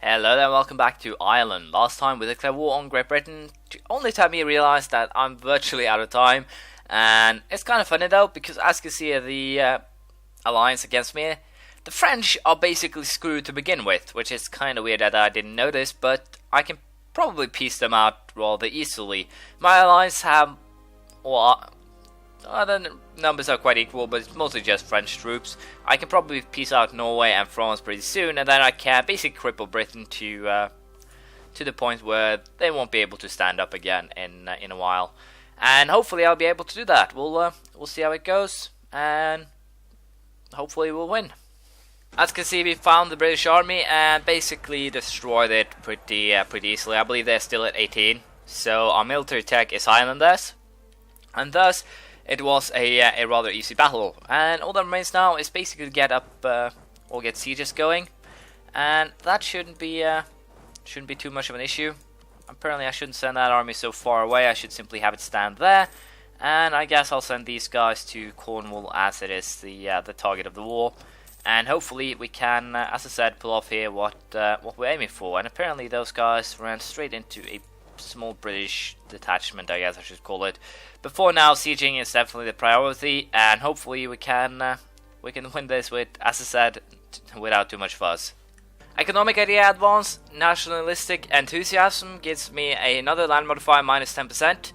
Hello there, welcome back to Ireland. Last time we declared war on Great Britain, only to me realize that I'm virtually out of time. And it's kind of funny though, because as you can see the alliance against me, the French are basically screwed to begin with, which is kind of weird that I didn't notice, but I can probably piece them out rather easily. My allies have, well, the numbers are quite equal, but it's mostly just French troops. I can probably piece out Norway and France pretty soon, and then I can basically cripple Britain to the point where they won't be able to stand up again in a while. And hopefully I'll be able to do that. We'll see how it goes, and hopefully we'll win. As you can see, we found the British army and basically destroyed it pretty easily. I believe they're still at 18, so our military tech is higher than this, and thus it was a rather easy battle. And all that remains now is basically get up or get sieges going, and that shouldn't be too much of an issue. Apparently I shouldn't send that army so far away. I should simply have it stand there, and I guess I'll send these guys to Cornwall as it is the target of the war. And hopefully we can, as I said, pull off here what we're aiming for. And apparently those guys ran straight into a small British detachment, I guess I should call it. But for now, sieging is definitely the priority, and hopefully we can win this with, as I said, without too much fuss. Economic idea advance, nationalistic enthusiasm gives me another land modifier minus 10%.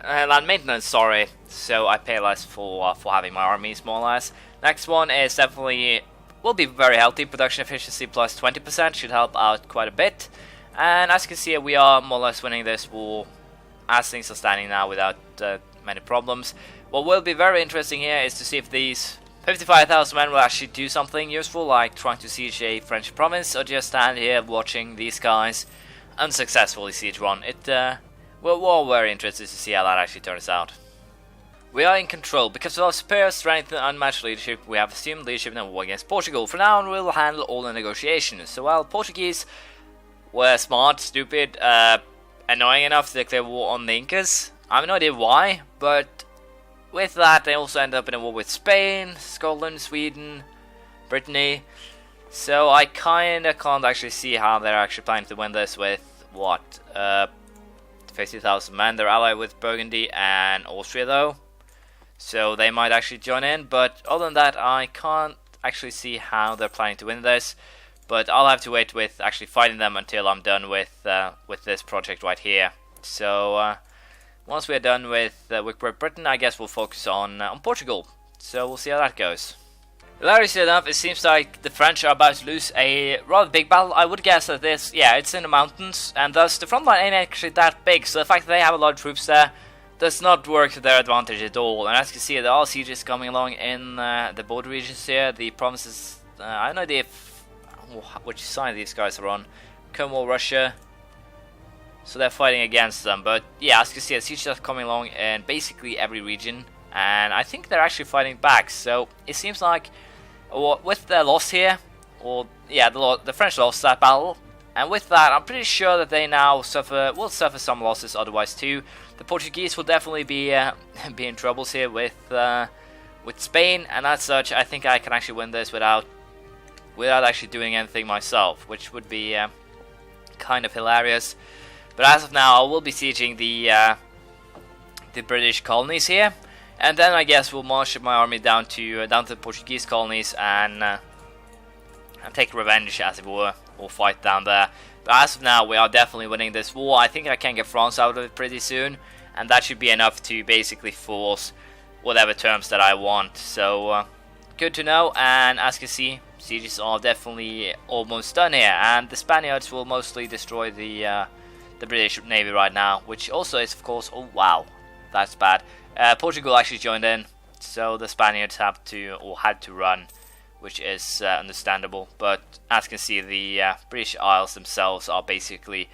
Land maintenance, sorry. So I pay less for having my armies, more or less. Next one is definitely, will be very healthy. Production efficiency plus 20% should help out quite a bit. And as you can see, we are more or less winning this war as things are standing now without many problems. What will be very interesting here is to see if these 55,000 men will actually do something useful, like trying to siege a French province, or just stand here watching these guys unsuccessfully siege one. We're all very interested to see how that actually turns out. We are in control. Because of our superior strength and unmatched leadership, we have assumed leadership in the war against Portugal. For now, we'll handle all the negotiations. So while Portuguese were smart, stupid, annoying enough to declare war on the Incas, I have no idea why, but with that they also end up in a war with Spain, Scotland, Sweden, Brittany. So I kinda can't actually see how they're actually planning to win this with, what, 50,000 men. They're allied with Burgundy and Austria though, so they might actually join in, but other than that I can't actually see how they're planning to win this. But I'll have to wait with actually fighting them until I'm done with this project right here. So once we're done with Great Britain, I guess we'll focus on Portugal. So we'll see how that goes. Hilariously enough, it seems like the French are about to lose a rather big battle. I would guess that this, yeah, it's in the mountains, and thus the front line ain't actually that big. So the fact that they have a lot of troops there does not work to their advantage at all. And as you can see, there are sieges coming along in the border regions here. The provinces, I have no idea which side these guys are on. Connaught, Russia. So they're fighting against them. But yeah, as you can see, the sieges are coming along in basically every region. And I think they're actually fighting back. So it seems like with their loss here, or yeah, the French lost that battle. And with that, I'm pretty sure that they now will suffer some losses otherwise too. The Portuguese will definitely be in troubles here with Spain. And as such, I think I can actually win this without actually doing anything myself, which would be kind of hilarious. But as of now, I will be sieging the British colonies here, and then I guess we'll march my army down to the Portuguese colonies and take revenge, as it were, or fight down there. But as of now, we are definitely winning this war. I think I can get France out of it pretty soon, and that should be enough to basically force whatever terms that I want. So good to know. And as you can see, sieges are definitely almost done here, and the Spaniards will mostly destroy the British Navy right now, which also is, of course, oh wow, that's bad. Portugal actually joined in, so the Spaniards had to run, which is understandable. But as you can see, the British Isles themselves are basically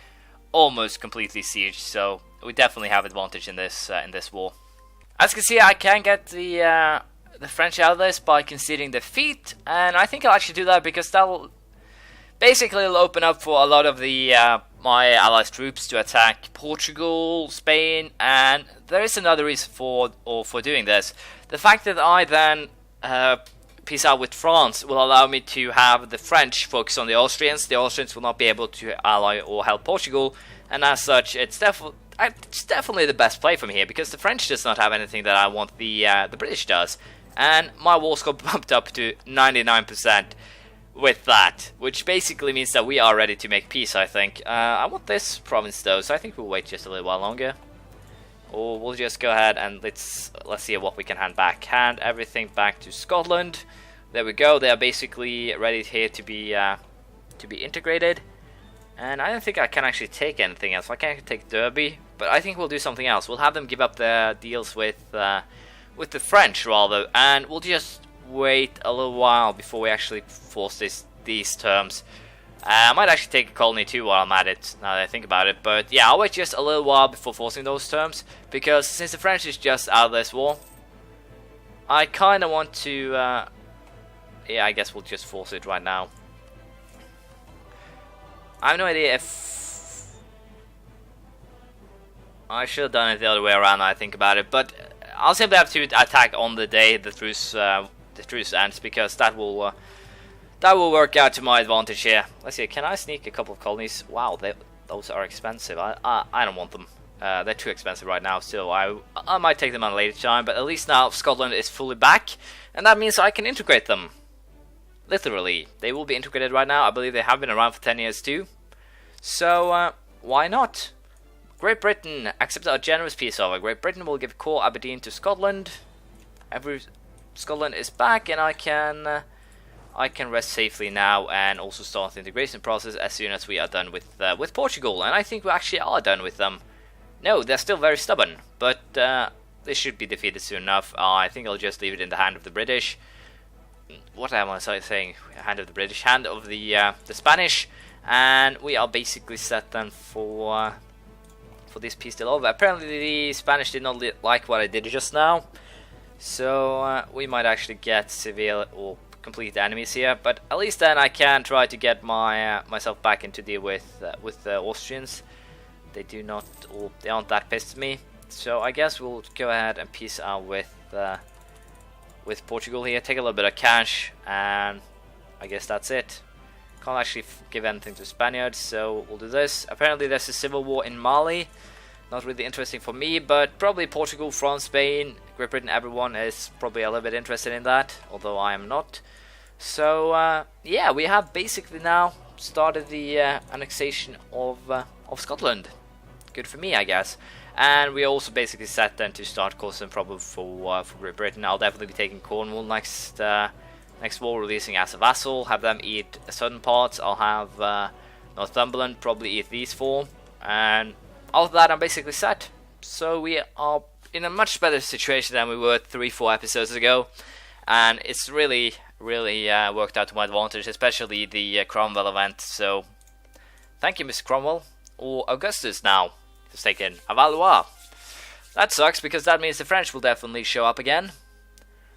almost completely sieged, so we definitely have advantage in this war. As you can see, I can get the French out of this by conceding defeat, and I think I'll actually do that because that'll basically open up for a lot of the my allies' troops to attack Portugal, Spain, and there is another reason for doing this. The fact that I then peace out with France will allow me to have the French focus on the Austrians. The Austrians will not be able to ally or help Portugal, and as such, it's definitely the best play from here, because the French does not have anything that I want the British does, and my war score bumped up to 99% with that, which basically means that we are ready to make peace, I think. I want this province though, so I think we'll wait just a little while longer. Or we'll just go ahead and let's see what we can hand back. Hand everything back to Scotland. There we go. They are basically ready here to be integrated. And I don't think I can actually take anything else. I can't take Derby, but I think we'll do something else. We'll have them give up their deals with the French rather, and we'll just wait a little while before we actually force these terms. I might actually take a colony too while I'm at it, now that I think about it. But yeah, I'll wait just a little while before forcing those terms, because since the French is just out of this war, I kind of want to... yeah, I guess we'll just force it right now. I have no idea if... I should have done it the other way around now I think about it, but I'll simply have to attack on the day the truce ends, because that will work out to my advantage here. Let's see, can I sneak a couple of colonies? Wow, those are expensive. I don't want them. They're too expensive right now, so I might take them on a later time, but at least now Scotland is fully back, and that means I can integrate them. Literally. They will be integrated right now. I believe they have been around for 10 years too. So, why not? Great Britain accepts a generous peace offer. Great Britain will give core Aberdeen to Scotland. Scotland is back, and I can rest safely now and also start the integration process as soon as we are done with Portugal. And I think we actually are done with them. No, they're still very stubborn, but they should be defeated soon enough. I think I'll just leave it in the hand of the British. What am I saying? Hand of the British, hand of the Spanish, and we are basically set then for this peace deal over. Apparently, the Spanish did not like what I did just now, so we might actually get severe or complete enemies here. But at least then I can try to get myself back into deal with the Austrians. They aren't that pissed at me, so I guess we'll go ahead and peace out with Portugal here. Take a little bit of cash, and I guess that's it. Can't actually give anything to Spaniards, so we'll do this. Apparently there's a civil war in Mali. Not really interesting for me, but probably Portugal, France, Spain, Great Britain, everyone is probably a little bit interested in that, although I am not. So yeah, we have basically now started the annexation of Scotland. Good for me, I guess. And we are also basically set then to start causing problems for Great Britain. I'll definitely be taking Cornwall next war, releasing as a vassal, have them eat certain parts. I'll have Northumberland probably eat these four, and after that I'm basically set. So we are in a much better situation than we were 3-4 episodes ago, and it's really worked out to my advantage, especially the Cromwell event. So thank you, Mr. Cromwell, or Augustus now. It's taken a Valois. That sucks, because that means the French will definitely show up again.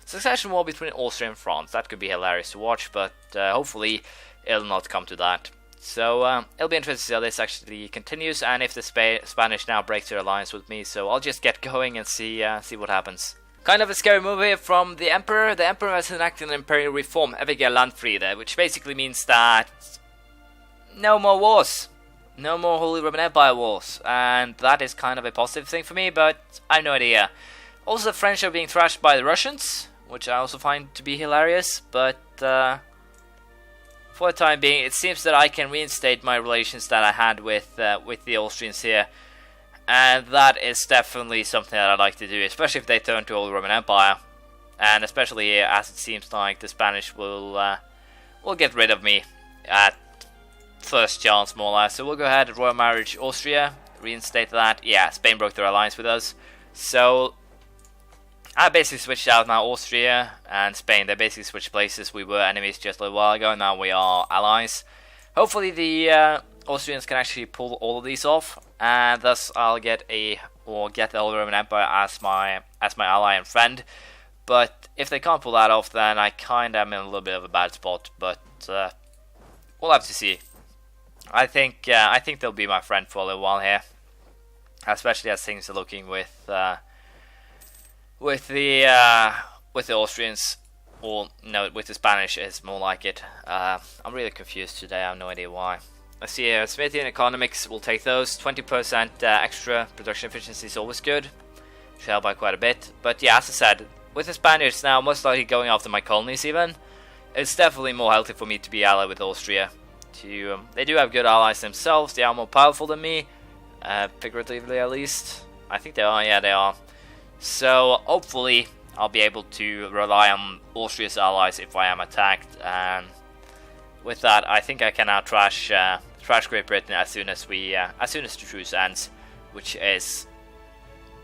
Succession war between Austria and France. That could be hilarious to watch, but hopefully it'll not come to that. So it'll be interesting to see how this actually continues, and if the Spanish now break their alliance with me. So I'll just get going and see what happens. Kind of a scary move here from the Emperor. The Emperor has enacted an imperial reform, Ewige Landfriede, which basically means that no more wars. No more Holy Roman Empire wars, and that is kind of a positive thing for me, but I have no idea. Also, the French are being thrashed by the Russians, which I also find to be hilarious, but for the time being, it seems that I can reinstate my relations that I had with the Austrians here, and that is definitely something that I'd like to do, especially if they turn to Holy Roman Empire, and especially here, as it seems like the Spanish will get rid of me at first chance, more or less. So we'll go ahead, royal marriage Austria, reinstate that. Yeah, Spain broke their alliance with us, so I basically switched out now. Austria and Spain, they basically switched places. We were enemies just a little while ago, now we are allies. Hopefully the Austrians can actually pull all of these off, and thus I'll get the Holy Roman Empire as my ally and friend. But if they can't pull that off, then I kinda am in a little bit of a bad spot, but we'll have to see. I think they'll be my friend for a little while here, especially as things are looking with the Austrians. Or no, with the Spanish it's more like it. I'm really confused today, I have no idea why. Let's see here, Smithy and Economics, we'll take those. 20% extra production efficiency is always good. Should help out quite a bit. But yeah, as I said, with the Spaniards now most likely going after my colonies even, it's definitely more healthy for me to be allied with Austria. They do have good allies themselves, they are more powerful than me, figuratively at least. I think they are, yeah they are. So hopefully I'll be able to rely on Austria's allies if I am attacked, and with that I think I can now trash Great Britain as soon as the truce ends, which is,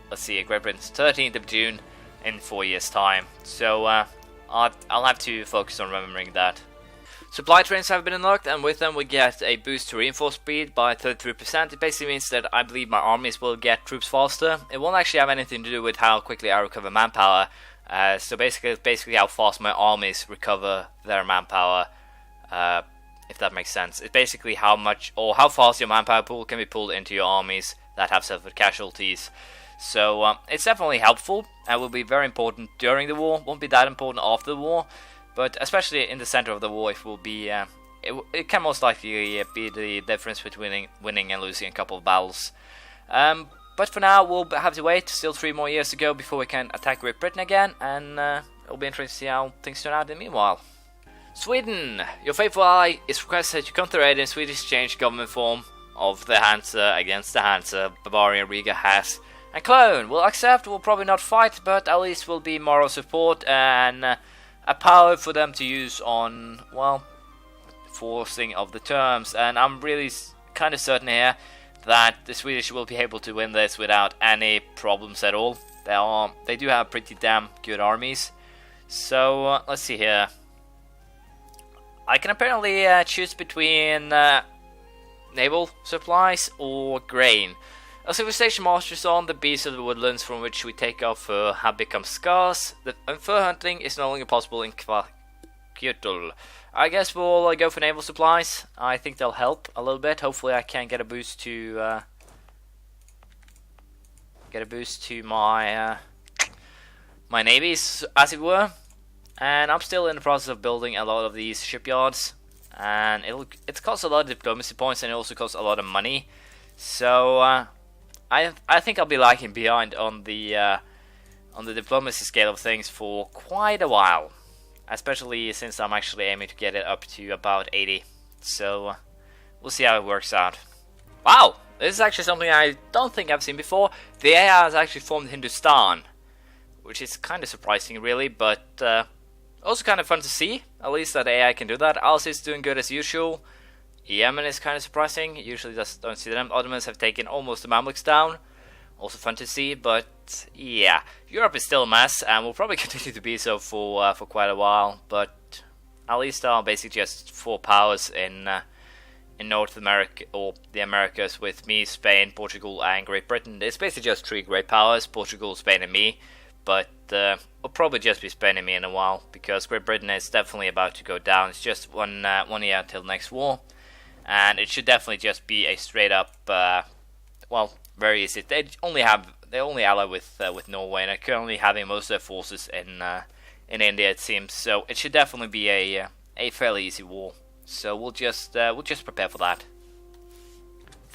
let's see, Great Britain's 13th of June in 4 years time. So I'll have to focus on remembering that. Supply trains have been unlocked, and with them we get a boost to reinforce speed by 33%. It basically means that I believe my armies will get troops faster. It won't actually have anything to do with how quickly I recover manpower. So basically, it's basically how fast my armies recover their manpower, if that makes sense. It's basically how much or how fast your manpower pool can be pulled into your armies that have suffered casualties. So it's definitely helpful and will be very important during the war. Won't be that important after the war. But especially in the center of the war, it will be. It can most likely be the difference between winning and losing a couple of battles. But for now, we'll have to wait. Still 3 more years to go before we can attack Great Britain again, and it'll be interesting to see how things turn out in the meanwhile. Sweden, your faithful ally is requested to counter-aid in Swedish change government form of the Hansa against the Hansa, Bavaria, Riga, Hesse, and Cologne. We'll accept. We'll probably not fight, but at least will be moral support and. A power for them to use on, well, forcing of the terms, and I'm really kind of certain here that the Swedish will be able to win this without any problems at all. They do have pretty damn good armies. So let's see here. I can apparently choose between naval supplies or grain. A civilization masters on the beasts of the woodlands from which we take our fur have become scarce, and fur hunting is no longer possible in Kyoto. I guess we'll go for naval supplies. I think they'll help a little bit. Hopefully I can get a boost to my my navies, as it were. And I'm still in the process of building a lot of these shipyards, and it's cost a lot of diplomacy points, and it also costs a lot of money. So I think I'll be lagging behind on the diplomacy scale of things for quite a while, especially since I'm actually aiming to get it up to about 80. So we'll see how it works out. Wow, this is actually something I don't think I've seen before. The AI has actually formed Hindustan, which is kind of surprising, really, but also kind of fun to see. At least that AI can do that. Alice is doing good as usual. Yemen is kind of surprising. Usually just don't see them. Ottomans have taken almost the Mamluks down. Also fun to see, but yeah, Europe is still a mess, and will probably continue to be so for quite a while. But at least there are basically just 4 powers in North America, or the Americas, with me, Spain, Portugal, and Great Britain. It's basically just 3 great powers: Portugal, Spain, and me. But it'll probably just be Spain and me in a while, because Great Britain is definitely about to go down. It's just one year until next war. And it should definitely just be a straight up, well, very easy. They only ally with Norway, and are currently having most of their forces in India, it seems. So it should definitely be a fairly easy war. So we'll just prepare for that.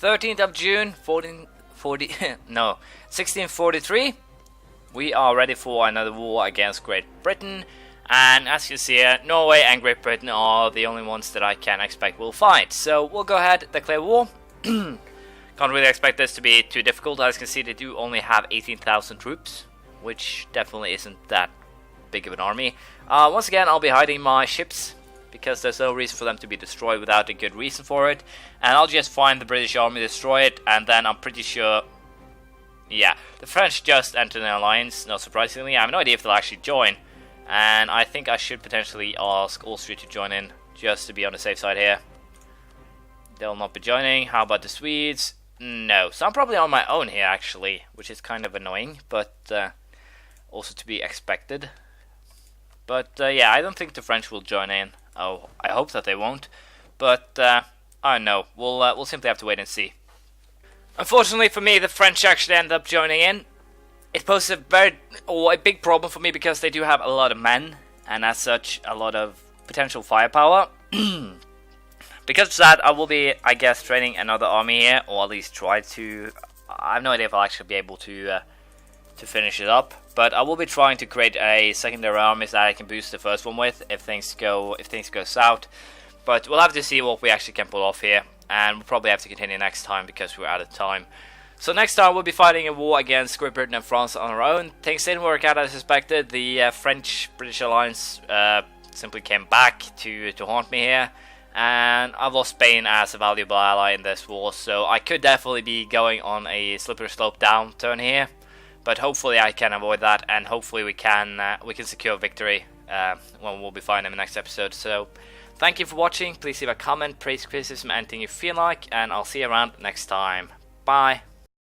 13th of June, 1643. We are ready for another war against Great Britain. And as you see here, Norway and Great Britain are the only ones that I can expect will fight. So we'll go ahead, declare war. Can't really expect this to be too difficult. As you can see, they do only have 18,000 troops, which definitely isn't that big of an army. Once again, I'll be hiding my ships, because there's no reason for them to be destroyed without a good reason for it. And I'll just find the British army, destroy it, and then I'm pretty sure... Yeah, the French just entered an alliance, not surprisingly. I have no idea if they'll actually join. And I think I should potentially ask Austria to join in, just to be on the safe side here. They'll not be joining. How about the Swedes? No. So I'm probably on my own here, actually, which is kind of annoying, but also to be expected. But yeah, I don't think the French will join in. Oh, I hope that they won't. But I don't know. We'll simply have to wait and see. Unfortunately for me, the French actually end up joining in. It poses a big problem for me, because they do have a lot of men, and as such a lot of potential firepower. Because of that, I will be, I guess, training another army here, or at least try to. I have no idea if I'll actually be able to finish it up, but I will be trying to create a secondary army so that I can boost the first one with if things go south. But we'll have to see what we actually can pull off here, and we'll probably have to continue next time because we're out of time. So next time we'll be fighting a war against Great Britain and France on our own. Things didn't work out as expected. The French-British alliance simply came back to haunt me here. And I've lost Spain as a valuable ally in this war, so I could definitely be going on a slippery slope downturn here. But hopefully I can avoid that, and hopefully we can secure victory when we'll be fighting in the next episode. So thank you for watching. Please leave a comment, praise, criticism, anything you feel like, and I'll see you around next time. Bye.